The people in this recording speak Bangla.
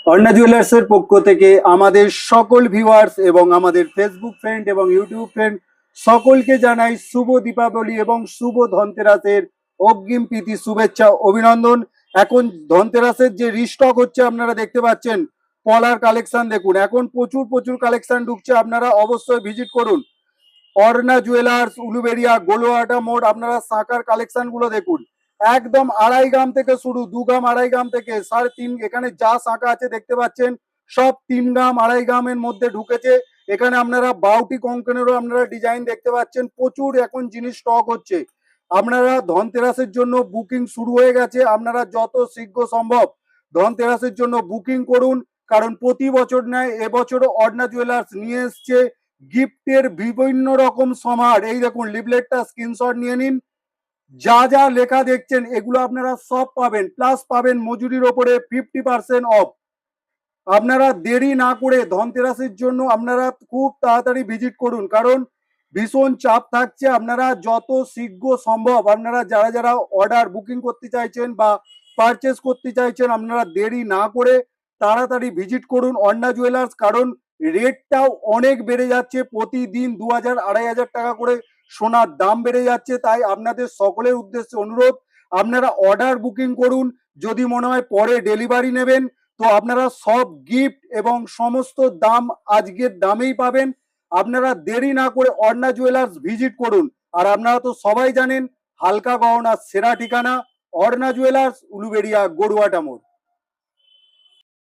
অর্ণা জুয়েলার্সের পক্ষ থেকে আমাদের সকল ভিউয়ার্স এবং আমাদের ফেসবুক ফ্রেন্ড এবং ইউটিউব ফ্রেন্ড সকলকে জানাই শুভ দীপাবলি এবং শুভ ধনতেরাসের অগ্রিম প্রীতি শুভেচ্ছা অভিনন্দন। এখন ধনতেরাসের যে রিস্টক হচ্ছে আপনারা দেখতে পাচ্ছেন, পলার কালেকশন দেখুন, এখন প্রচুর প্রচুর কালেকশন ঢুকছে, আপনারা অবশ্যই ভিজিট করুন। অর্ণা জুয়েলার্স, উলুবেড়িয়া, গোলুয়াটা মোড়, আপনারা শাঁখার কালেকশন গুলো দেখুন। একদম 2.5 গ্রাম থেকে শুরু, 2 গ্রাম 2.5 গ্রাম থেকে 3.5, এখানে যা শাঁখা আছে দেখতে পাচ্ছেন সব 3 গ্রাম 2.5 গ্রামের মধ্যে ঢুকেছে। এখানে আপনারা বাউটি কঙ্কনেরও আপনারা ডিজাইন দেখতে পাচ্ছেন, প্রচুর এখন জিনিস স্টক হচ্ছে। আপনারা ধনতেরাসের জন্য বুকিং শুরু হয়ে গেছে, আপনারা যত শীঘ্র সম্ভব ধনতেরাসের জন্য বুকিং করুন, কারণ প্রতি বছর নেয় এবছরও অর্ণা জুয়েলার্স নিয়ে এসছে গিফটের বিভিন্ন রকম সমার। এই দেখুন, লিফলেটটা স্ক্রিনশট নিয়ে নিন, যা যা লেখা দেখছেন এগুলো আপনারা সব পাবেন, প্লাস পাবেন মজুরির ওপরে 50% অফ। আপনারা দেরি না করে ধনতেরাসের জন্য আপনারা খুব তাড়াতাড়ি ভিজিট করুন, কারণ ভীষণ চাপ থাকছে। আপনারা যত শীঘ্র সম্ভব আপনারা যারা যারা অর্ডার বুকিং করতে চাইছেন বা পারচেস করতে চাইছেন, আপনারা দেরি না করে তাড়াতাড়ি ভিজিট করুন অর্ণা জুয়েলার্স, কারণ রেটটাও অনেক বেড়ে যাচ্ছে। প্রতিদিন 2,000 2,500 টাকা করে সোনার দাম বেড়ে যাচ্ছে। তাই আপনাদের সকলের উদ্দেশ্যে অনুরোধ, আপনারা অর্ডার বুকিং করুন। যদি মনে হয় পরে ডেলিভারি নেবেন, তো আপনারা সব গিফট এবং সমস্ত দাম আজকের দামেই পাবেন। আপনারা দেরি না করে অর্ণা জুয়েলার্স ভিজিট করুন। আর আপনারা তো সবাই জানেন, হালকা গহনার সেরা ঠিকানা অর্ণা জুয়েলার্স, উলুবেড়িয়া, গড়ুয়াটা মোড়।